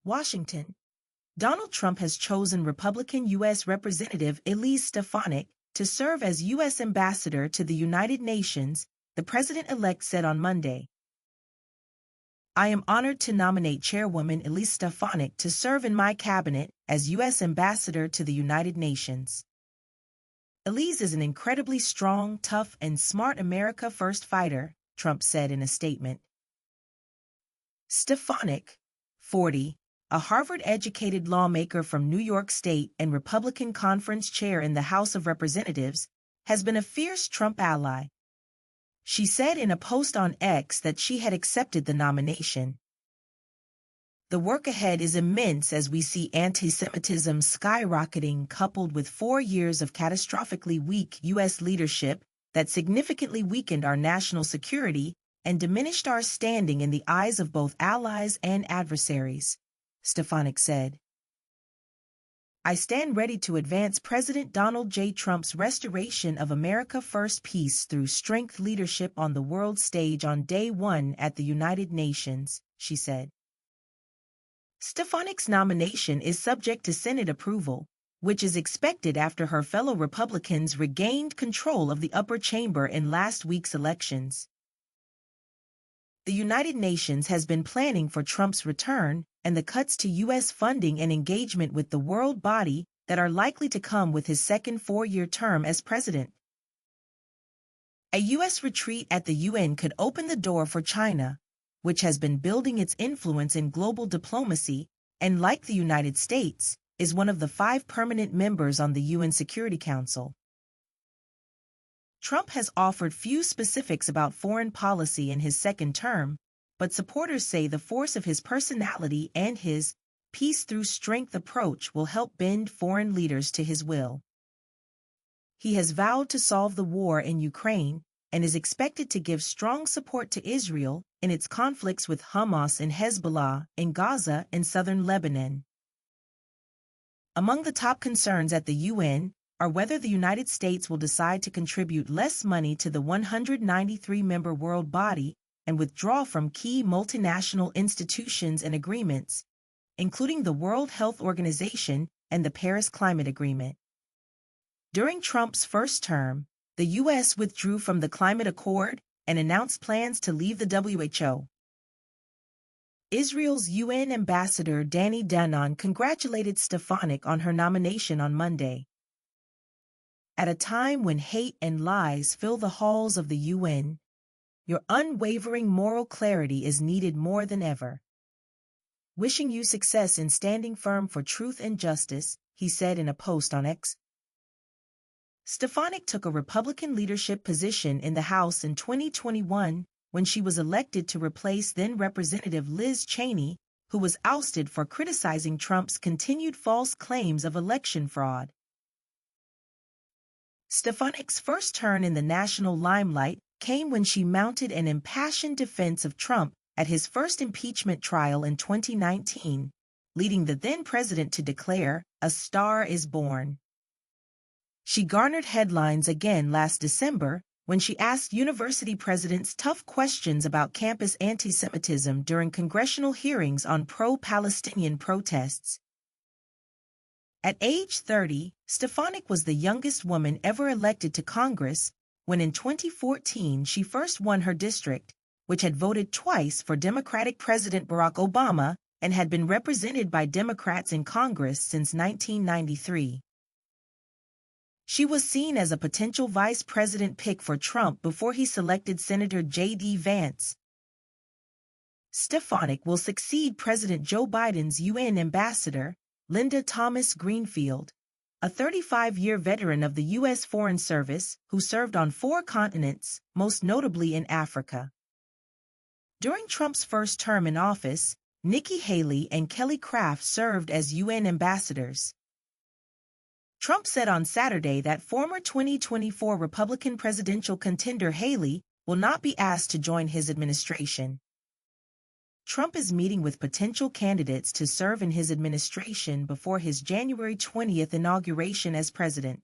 Washington. Donald Trump has chosen Republican U.S. Representative Elise Stefanik to serve as U.S. Ambassador to the United Nations, the president-elect said on Monday. I am honored to nominate Chairwoman Elise Stefanik to serve in my cabinet as U.S. Ambassador to the United Nations. Elise is an incredibly strong, tough, and smart America First fighter, Trump said in a statement. Stefanik, 40, a Harvard-educated lawmaker from New York State and Republican conference chair in the House of Representatives, has been a fierce Trump ally. She said in a post on X that she had accepted the nomination. The work ahead is immense as we see anti-Semitism skyrocketing, coupled with 4 years of catastrophically weak U.S. leadership that significantly weakened our national security and diminished our standing in the eyes of both allies and adversaries, Stefanik said. I stand ready to advance President Donald J. Trump's restoration of America First peace through strength leadership on the world stage on day one at the United Nations, she said. Stefanik's nomination is subject to Senate approval, which is expected after her fellow Republicans regained control of the upper chamber in last week's elections. The United Nations has been planning for Trump's return and the cuts to U.S. funding and engagement with the world body that are likely to come with his second 4-year term as president. A U.S. retreat at the UN could open the door for China, which has been building its influence in global diplomacy and, like the United States, is one of the 5 permanent members on the UN Security Council. Trump has offered few specifics about foreign policy in his second term, but supporters say the force of his personality and his peace through strength approach will help bend foreign leaders to his will. He has vowed to solve the war in Ukraine and is expected to give strong support to Israel in its conflicts with Hamas and Hezbollah in Gaza and southern Lebanon. Among the top concerns at the UN are whether the United States will decide to contribute less money to the 193-member world body and withdraw from key multinational institutions and agreements, including the World Health Organization and the Paris Climate Agreement. During Trump's first term, the U.S. withdrew from the Climate Accord and announced plans to leave the WHO. Israel's UN ambassador Danny Danon congratulated Stefanik on her nomination on Monday. At a time when hate and lies fill the halls of the UN, your unwavering moral clarity is needed more than ever. Wishing you success in standing firm for truth and justice, he said in a post on X. Stefanik took a Republican leadership position in the House in 2021 when she was elected to replace then-Representative Liz Cheney, who was ousted for criticizing Trump's continued false claims of election fraud. Stefanik's first turn in the national limelight came when she mounted an impassioned defense of Trump at his first impeachment trial in 2019, leading the then-president to declare, "A star is born." She garnered headlines again last December when she asked university presidents tough questions about campus anti-Semitism during congressional hearings on pro-Palestinian protests. At age 30, Stefanik was the youngest woman ever elected to Congress when in 2014 she first won her district, which had voted twice for Democratic President Barack Obama and had been represented by Democrats in Congress since 1993. She was seen as a potential vice president pick for Trump before he selected Senator J.D. Vance. Stefanik will succeed President Joe Biden's UN ambassador, Linda Thomas-Greenfield, a 35-year veteran of the U.S. Foreign Service who served on 4 continents, most notably in Africa. During Trump's first term in office, Nikki Haley and Kelly Craft served as UN ambassadors. Trump said on Saturday that former 2024 Republican presidential contender Haley will not be asked to join his administration. Trump is meeting with potential candidates to serve in his administration before his January 20 inauguration as president.